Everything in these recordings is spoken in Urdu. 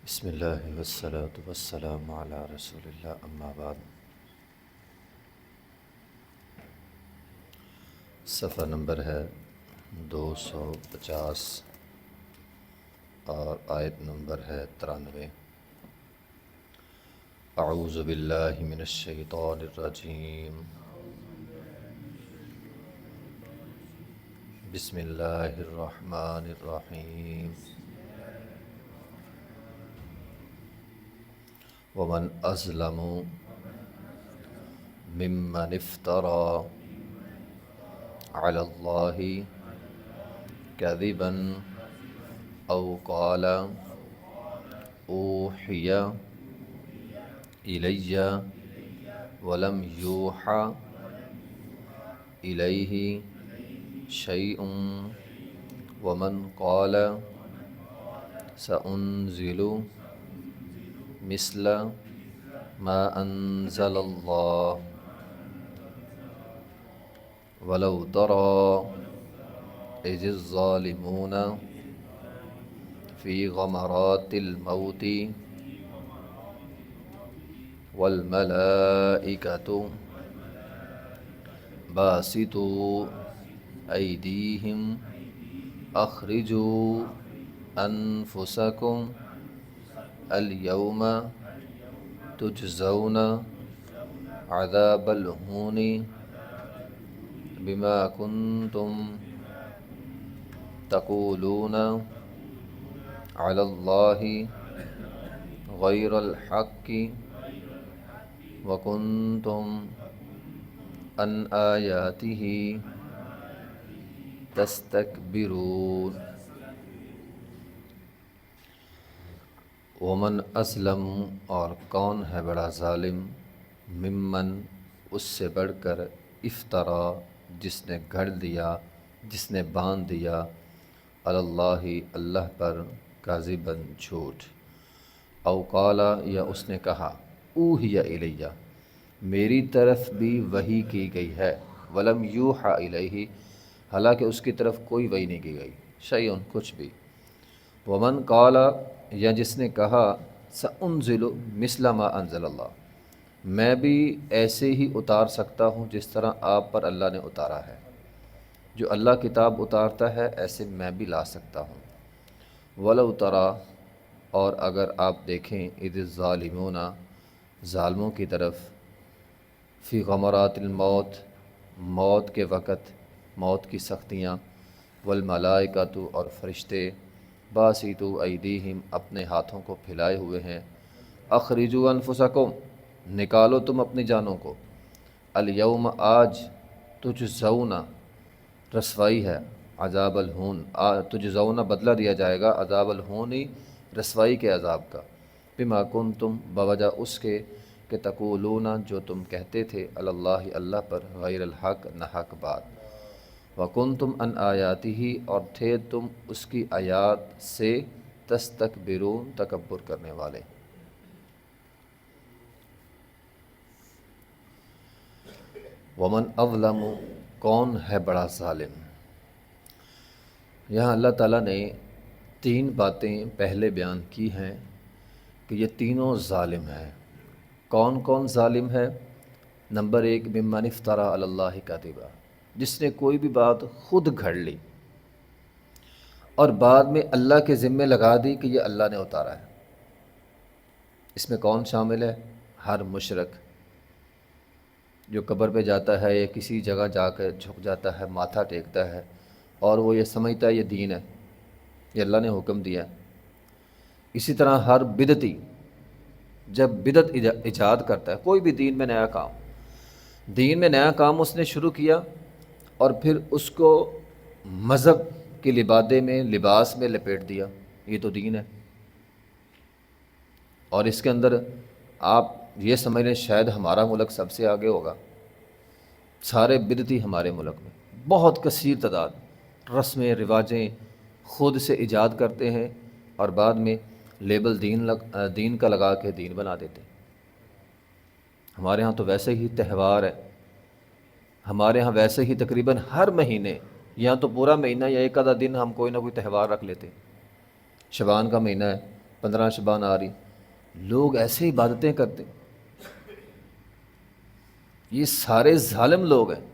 بسم اللہ والصلاة والسلام علی رسول اللہ اما بعد۔ صفحہ نمبر ہے 250 اور آیت نمبر ہے 93۔ اعوذ باللہ من الشیطان الرجیم، بسم اللہ الرحمن الرحیم۔ ومن أظلم ممن افترى على الله كذبا أو قال أوحي إلي ولم يوحى إليه شيء ومن قال سأنزل مثل ما أنزل الله ولو ترى إذ الظالمون في غمرات الموت والملائكة باسطوا أيديهم أخرجوا أنفسكم اليوم تجزون عذاب الهون بما كنتم تقولون على الله غير الحق وكنتم عن آياته تستكبرون۔ ومن اسلم، اور کون ہے بڑا ظالم، ممن، اس سے بڑھ کر، افطرا، جس نے گھڑ دیا، جس نے باندھ دیا، علی اللہ، اللہ پر، کاذبا، جھوٹ، او قالا، یا اس نے کہا، اوحی الیہ، میری طرف بھی وحی کی گئی ہے، ولم یوحى الیہ، حالانکہ اس کی طرف کوئی وحی نہیں کی گئی، شیئن، کچھ بھی۔ ومن قالا، یا جس نے کہا، سأنزل مثل ما انزل اللہ، میں بھی ایسے ہی اتار سکتا ہوں جس طرح آپ پر اللہ نے اتارا ہے، جو اللہ کتاب اتارتا ہے ایسے میں بھی لا سکتا ہوں۔ ولو تری، اور اگر آپ دیکھیں، اذ الظالمون، ظالموں کی طرف، فی غمرات الموت، موت کے وقت، موت کی سختیاں، والملائکۃ، اور فرشتے، باسطوا ایدیہم، اپنے ہاتھوں کو پھیلائے ہوئے ہیں، اخرجوا انفسکم، نکالو تم اپنی جانوں کو، الیوم، آج، تجزون، رسوائی ہے، عذاب الہون، تجزون، بدلہ دیا جائے گا، عذاب الہون، رسوائی کے عذاب کا، بما کنتم، بوجہ اس کے کہ تقولون، جو تم کہتے تھے، علی اللہ، اللہ پر، غیر الحق، نہ حق بات، وکنتم عن آیاتہ، اور تھے تم اس کی آیات سے، تستکبرون، تکبر کرنے والے۔ ومن اظلم، کون ہے بڑا ظالم۔ یہاں اللہ تعالیٰ نے 3 باتیں پہلے بیان کی ہیں کہ یہ تینوں ظالم ہیں۔ کون کون ظالم ہے؟ نمبر 1، ممن افترى علی اللہ کذبا، جس نے کوئی بھی بات خود گھڑ لی اور بعد میں اللہ کے ذمے لگا دی کہ یہ اللہ نے اتارا ہے۔ اس میں کون شامل ہے؟ ہر مشرک جو قبر پہ جاتا ہے یا کسی جگہ جا کر جھک جاتا ہے، ماتھا ٹیکتا ہے، اور وہ یہ سمجھتا ہے یہ دین ہے، یہ اللہ نے حکم دیا ہے۔ اسی طرح ہر بدعتی جب بدعت ایجاد کرتا ہے، کوئی بھی دین میں نیا کام اس نے شروع کیا اور پھر اس کو مذہب کے لباس میں لپیٹ دیا، یہ تو دین ہے۔ اور اس کے اندر آپ یہ سمجھ لیں شاید ہمارا ملک سب سے آگے ہوگا، سارے بدعتی ہمارے ملک میں بہت کثیر تعداد رسمیں رواجیں خود سے ایجاد کرتے ہیں اور بعد میں لیبل دین کا لگا کے دین بنا دیتے ہیں۔ ہمارے ہاں تو ویسے ہی تہوار ہے، ہمارے ہاں ویسے ہی تقریباً ہر مہینے یا تو پورا مہینہ یا ایک آدھا دن ہم کوئی نہ کوئی تہوار رکھ لیتے۔ شعبان کا مہینہ ہے، 15 شعبان آ رہی، لوگ ایسے عبادتیں کرتے ہیں، یہ سارے ظالم لوگ ہیں۔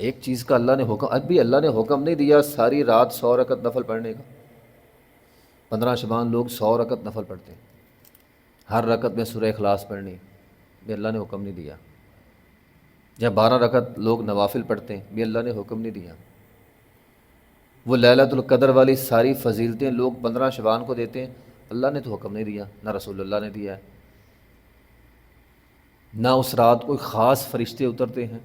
ایک چیز کا اللہ نے حکم، اب بھی اللہ نے حکم نہیں دیا ساری رات 100 رکعت نفل پڑھنے کا۔ 15 شعبان لوگ 100 رکعت نفل پڑھتے ہیں، ہر رکعت میں سورہ اخلاص پڑھنی، بھی اللہ نے حکم نہیں دیا۔ یا 12 رکعت لوگ نوافل پڑھتے ہیں، بھی اللہ نے حکم نہیں دیا۔ وہ لیلۃ القدر والی ساری فضیلتیں لوگ 15 شعبان کو دیتے ہیں، اللہ نے تو حکم نہیں دیا، نہ رسول اللہ نے دیا ہے۔ نہ اس رات کوئی خاص فرشتے اترتے ہیں،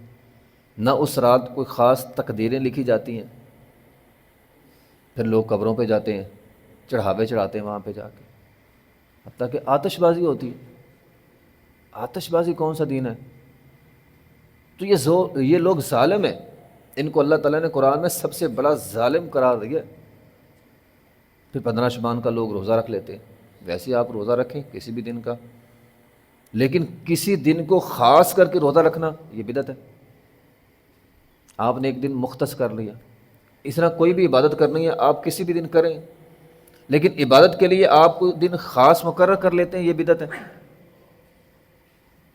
نہ اس رات کوئی خاص تقدیریں لکھی جاتی ہیں۔ پھر لوگ قبروں پہ جاتے ہیں، چڑھاوے چڑھاتے ہیں وہاں پہ جا کے، حتیٰ کہ آتش بازی ہوتی ہے۔ آتش بازی کون سا دین ہے؟ تو یہ لوگ ظالم ہیں، ان کو اللہ تعالیٰ نے قرآن میں سب سے بڑا ظالم قرار دیا۔ پھر 15 شعبان کا لوگ روزہ رکھ لیتے ہیں، ویسے ہی آپ روزہ رکھیں کسی بھی دن کا، لیکن کسی دن کو خاص کر کے روزہ رکھنا یہ بدعت ہے۔ آپ نے ایک دن مختص کر لیا، اس طرح کوئی بھی عبادت کرنی ہے آپ کسی بھی دن کریں، لیکن عبادت کے لیے آپ کوئی دن خاص مقرر کر لیتے ہیں، یہ بدعت ہے۔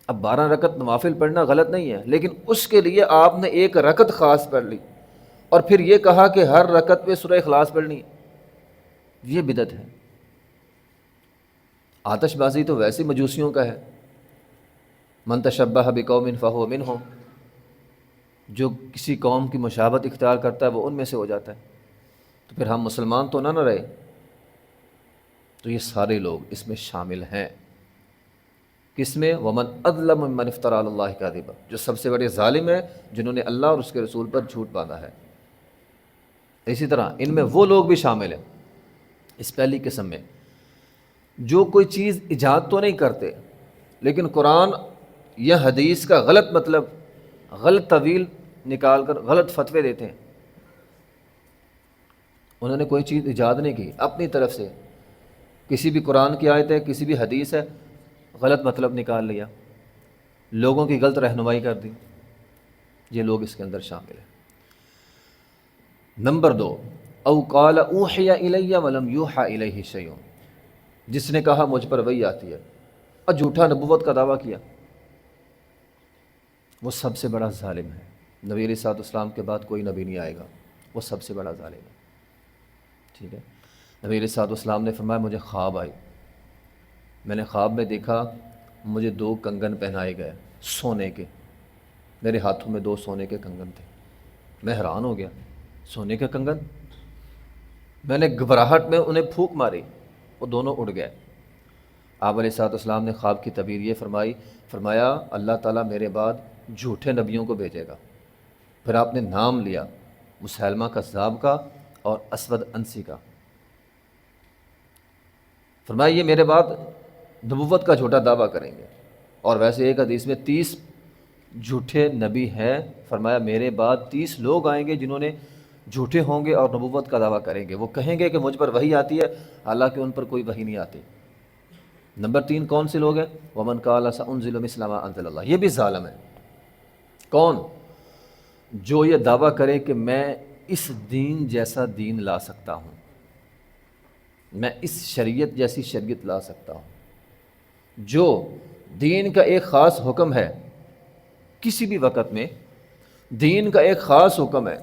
اب 12 رکعت نوافل پڑھنا غلط نہیں ہے، لیکن اس کے لیے آپ نے ایک رکعت خاص پڑھ لی اور پھر یہ کہا کہ ہر رکعت میں سورہ اخلاص پڑھنی ہے، یہ بدعت ہے۔ آتش بازی تو ویسے مجوسیوں کا ہے، من تشبہ بقوم فہو منہم، جو کسی قوم کی مشابہت اختیار کرتا ہے وہ ان میں سے ہو جاتا ہے۔ تو پھر ہم مسلمان تو نہ رہے۔ تو یہ سارے لوگ اس میں شامل ہیں، کس میں؟ ومن اظلم ممن افتری علی اللہ کذبا، جو سب سے بڑے ظالم ہیں جنہوں نے اللہ اور اس کے رسول پر جھوٹ باندھا ہے۔ اسی طرح ان میں وہ لوگ بھی شامل ہیں، اس پہلی قسم میں، جو کوئی چیز ایجاد تو نہیں کرتے لیکن قرآن یا حدیث کا غلط مطلب، غلط تعویل نکال کر غلط فتوے دیتے ہیں۔ انہوں نے کوئی چیز ایجاد نہیں کی، اپنی طرف سے کسی بھی قرآن کی آیت ہے، کسی بھی حدیث ہے، غلط مطلب نکال لیا، لوگوں کی غلط رہنمائی کر دی، یہ لوگ اس کے اندر شامل ہیں۔ نمبر 2، او قال اوحی الی ولم یوحى الیہ شیء، جس نے کہا مجھ پر وحی آتی ہے اور جھوٹا نبوت کا دعویٰ کیا، وہ سب سے بڑا ظالم ہے۔ نبی علیہ الصلوۃ والسلام کے بعد کوئی نبی نہیں آئے گا، وہ سب سے بڑا ظالم ہے۔ ٹھیک ہے، نبی علیہ الصلوۃ والسلام نے فرمایا مجھے خواب آئی، میں نے خواب میں دیکھا مجھے 2 کنگن پہنائے گئے سونے کے، میرے ہاتھوں میں 2 سونے کے کنگن تھے۔ میں حیران ہو گیا، سونے کے کنگن؟ میں نے گھبراہٹ میں انہیں پھونک ماری، وہ دونوں اڑ گئے۔ آپ علیہ الصلوۃ والسلام نے خواب کی تعبیر یہ فرمایا اللہ تعالیٰ میرے بعد جھوٹے نبیوں کو بھیجے گا۔ پھر آپ نے نام لیا مسیلمہ کذاب کا اور اسود انسی کا، فرمایا یہ میرے بعد نبوت کا جھوٹا دعویٰ کریں گے، اور ویسے ایک حدیث میں 30 جھوٹے نبی ہیں، فرمایا میرے بعد 30 لوگ آئیں گے جنہوں نے جھوٹے ہوں گے اور نبوت کا دعویٰ کریں گے، وہ کہیں گے کہ مجھ پر وحی آتی ہے، حالانکہ ان پر کوئی وحی نہیں آتی۔ نمبر 3 کون سے لوگ ہیں؟ ومن قال سأنزل مثل ما انزل اللہ، یہ بھی ظالم ہے۔ کون؟ جو یہ دعویٰ کرے کہ میں اس دین جیسا دین لا سکتا ہوں، میں اس شریعت جیسی شریعت لا سکتا ہوں۔ جو دین کا ایک خاص حکم ہے، کسی بھی وقت میں دین کا ایک خاص حکم ہے،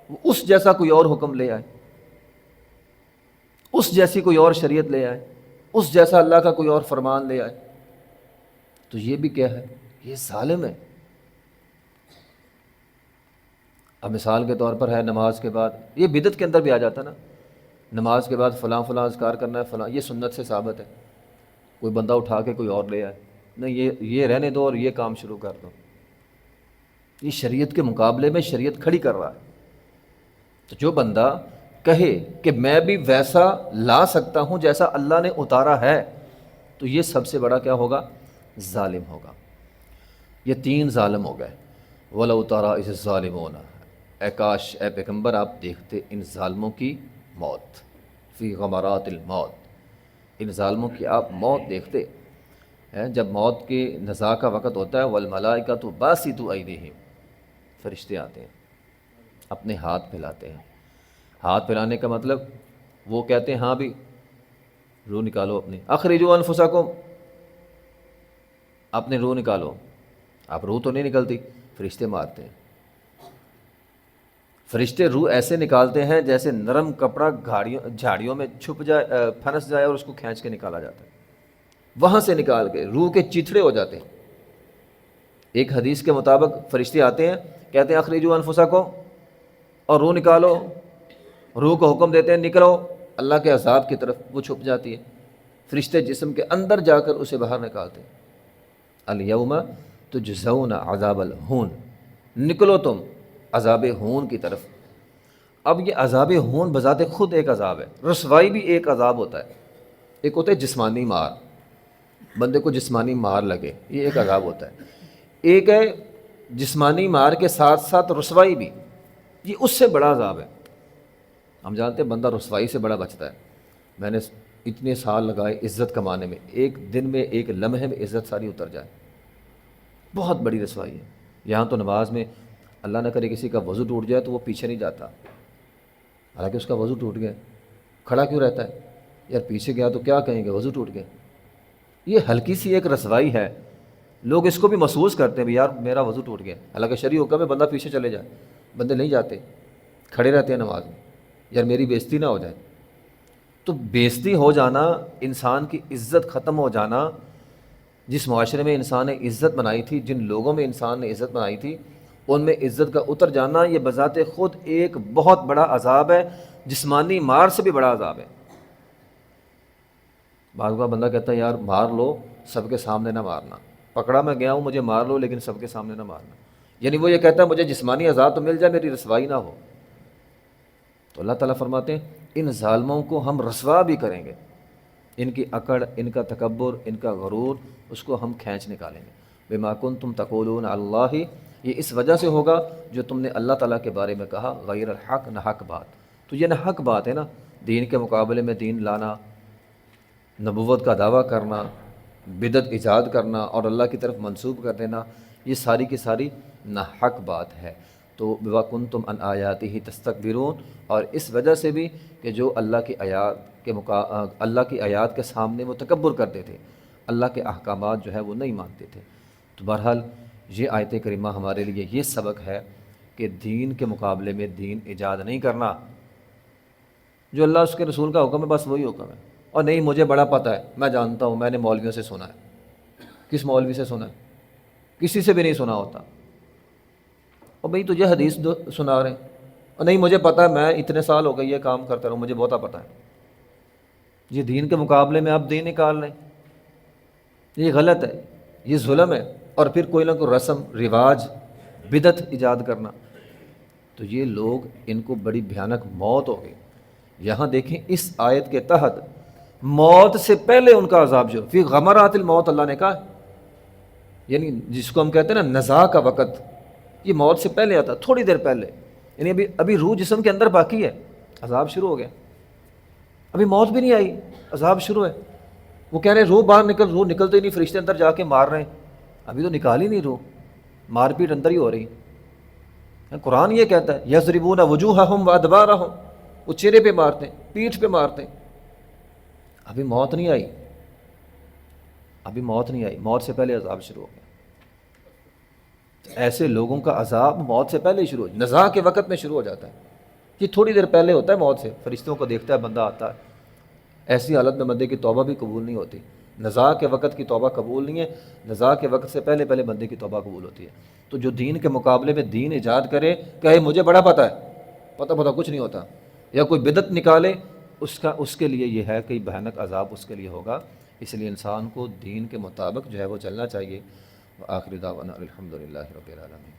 وہ اس جیسا کوئی اور حکم لے آئے، اس جیسی کوئی اور شریعت لے آئے، اس جیسا اللہ کا کوئی اور فرمان لے آئے، تو یہ بھی کیا ہے؟ یہ ظالم ہے۔ اب مثال کے طور پر ہے نماز کے بعد، یہ بدعت کے اندر بھی آ جاتا نا، نماز کے بعد فلاں فلاں اذکار کرنا ہے، فلاں، یہ سنت سے ثابت ہے، کوئی بندہ اٹھا کے کوئی اور لے آئے، نہیں یہ رہنے دو اور یہ کام شروع کر دو، یہ شریعت کے مقابلے میں شریعت کھڑی کر رہا ہے۔ تو جو بندہ کہے کہ میں بھی ویسا لا سکتا ہوں جیسا اللہ نے اتارا ہے، تو یہ سب سے بڑا کیا ہوگا؟ ظالم ہوگا۔ یہ 3 ظالم ہو گئے۔ وَلَوْ تَرَىٰ إِذِ الظَّالِمُونَ، اے کاش اے پیغمبر آپ دیکھتے ان ظالموں کی موت، فی غمرات الموت، ان ظالموں کی آپ موت دیکھتے ہیں جب موت کے نزاع کا وقت ہوتا ہے۔ وَالْمَلَائِكَةُ بَاسِطُو أَيْدِيهِمْ، فرشتے آتے ہیں اپنے ہاتھ پھیلاتے ہیں۔ ہاتھ پھیلانے کا مطلب وہ کہتے ہیں ہاں بھی روح نکالو اپنی، اخرجوا انفسکم، اپنی روح نکالو. آپ روح تو نہیں نکلتی، فرشتے مارتے ہیں. فرشتے روح ایسے نکالتے ہیں جیسے نرم کپڑا جھاڑیوں میں چھپ جائے، پھنس جائے اور اس کو کھینچ کے نکالا جاتا ہے. وہاں سے نکال کے روح کے چیتھڑے ہو جاتے ہیں. ایک حدیث کے مطابق فرشتے آتے ہیں، کہتے ہیں اخرجوا انفسکم، اور روح نکالو. روح کو حکم دیتے ہیں نکلو، اللہ کے عذاب کی طرف وہ چھپ جاتی ہے. فرشتے جسم کے اندر جا کر اسے باہر نکالتے ہیں. الیوم تجزون عذاب الہون، نکلو تم عذاب ہون کی طرف. اب یہ عذاب ہون بذات خود ایک عذاب ہے. رسوائی بھی ایک عذاب ہوتا ہے. ایک ہوتا ہے جسمانی مار، بندے کو جسمانی مار لگے، یہ ایک عذاب ہوتا ہے. ایک ہے جسمانی مار کے ساتھ ساتھ رسوائی بھی، یہ اس سے بڑا عذاب ہے. ہم جانتے ہیں بندہ رسوائی سے بڑا بچتا ہے. میں نے اتنے سال لگائے عزت کمانے میں، ایک دن میں ایک لمحے میں عزت ساری اتر جائے، بہت بڑی رسوائی ہے. یہاں تو نماز میں اللہ نہ کرے کسی کا وضو ٹوٹ جائے تو وہ پیچھے نہیں جاتا، حالانکہ اس کا وضو ٹوٹ گیا، کھڑا کیوں رہتا ہے؟ یار پیچھے گیا تو کیا کہیں گے، وضو ٹوٹ گیا. یہ ہلکی سی ایک رسوائی ہے. لوگ اس کو بھی محسوس کرتے ہیں بھی یار میرا وضو ٹوٹ گیا، حالانکہ شرعی حکم ہے بندہ پیچھے چلے جائے. بندے نہیں جاتے، کھڑے رہتے ہیں نماز میں، یار میری بےزتی نہ ہو جائے. تو بےزتی ہو جانا، انسان کی عزت ختم ہو جانا، جس معاشرے میں انسان نے عزت بنائی تھی، جن لوگوں میں انسان نے عزت بنائی تھی، ان میں عزت کا اتر جانا، یہ بذات خود ایک بہت بڑا عذاب ہے. جسمانی مار سے بھی بڑا عذاب ہے. بعض بار بندہ کہتا ہے یار مار لو، سب کے سامنے نہ مارنا، پکڑا میں گیا ہوں مجھے مار لو لیکن سب کے سامنے نہ مارنا. یعنی وہ یہ کہتا ہے مجھے جسمانی عذاب تو مل جائے، میری رسوائی نہ ہو. تو اللہ تعالیٰ فرماتے ہیں ان ظالموں کو ہم رسوا بھی کریں گے. ان کی اکڑ، ان کا تکبر، ان کا غرور، اس کو ہم کھینچ نکالیں گے. بما کنتم تقولون علی اللہ، یہ اس وجہ سے ہوگا جو تم نے اللہ تعالیٰ کے بارے میں کہا غیر الحق، نہ حق بات. تو یہ نہ حق بات ہے نا، دین کے مقابلے میں دین لانا، نبوت کا دعویٰ کرنا، بدعت ایجاد کرنا اور اللہ کی طرف منسوب کر دینا، یہ ساری کی ساری نہ حق بات ہے. تو بما کنتم عن آیاتہ تستکبرون، اور اس وجہ سے بھی کہ جو اللہ کی آیات کے سامنے وہ تکبر کرتے تھے، اللہ کے احکامات جو ہے وہ نہیں مانتے تھے. تو بہرحال یہ آیت کریمہ ہمارے لیے یہ سبق ہے کہ دین کے مقابلے میں دین ایجاد نہیں کرنا. جو اللہ اس کے رسول کا حکم ہے بس وہی حکم ہے. اور نہیں مجھے بڑا پتہ ہے، میں جانتا ہوں، میں نے مولویوں سے سنا ہے. کس مولوی سے سنا ہے؟ کسی سے بھی نہیں سنا ہوتا. اور بھئی تجھے حدیث سنا رہے ہیں، اور نہیں مجھے پتہ ہے، میں اتنے سال ہو گئے یہ کام کرتا رہوں، مجھے بہت پتہ ہے. یہ دین کے مقابلے میں آپ دین نکال لیں، یہ غلط ہے، یہ ظلم ہے. اور پھر کوئی نہ کوئی رسم رواج بدعت ایجاد کرنا، تو یہ لوگ ان کو بڑی بھیانک موت ہوگی. یہاں دیکھیں اس آیت کے تحت موت سے پہلے ان کا عذاب جو فی غمرات الموت اللہ نے کہا، یعنی جس کو ہم کہتے ہیں نا نزاع کا وقت، یہ موت سے پہلے آتا، تھوڑی دیر پہلے. یعنی ابھی روح جسم کے اندر باقی ہے، عذاب شروع ہو گیا. ابھی موت بھی نہیں آئی، عذاب شروع ہے. وہ کہہ رہے ہیں روح باہر نکل، روح نکلتے ہی نہیں، فرشتے اندر جا کے مار رہے ہیں. ابھی تو نکال ہی نہیں روح، مار پیٹ اندر ہی ہو رہی. قرآن یہ کہتا ہے یضربون وجوہہم وادبارہم، وہ چہرے پہ مارتے ہیں، پیٹھ پہ مارتے ہیں. ابھی موت نہیں آئی، ابھی موت نہیں آئی، موت سے پہلے عذاب شروع ہو گیا. ایسے لوگوں کا عذاب موت سے پہلے ہی شروع ہو، نزاع کے وقت میں شروع ہو جاتا ہے. یہ تھوڑی دیر پہلے ہوتا ہے موت سے، فرشتوں کو دیکھتا ہے بندہ آتا ہے. ایسی حالت میں بندے کی توبہ بھی قبول نہیں ہوتی. نزاع کے وقت کی توبہ قبول نہیں ہے، نزاع کے وقت سے پہلے پہلے بندے کی توبہ قبول ہوتی ہے. تو جو دین کے مقابلے میں دین ایجاد کرے، کہے مجھے بڑا پتہ ہے، پتہ کچھ نہیں ہوتا، یا کوئی بدعت نکالے، اس کے لیے یہ ہے کہ بھیانک عذاب اس کے لیے ہوگا. اس لیے انسان کو دین کے مطابق جو ہے وہ چلنا چاہیے. وآخر دعوانا الحمدللہ رب العالمین.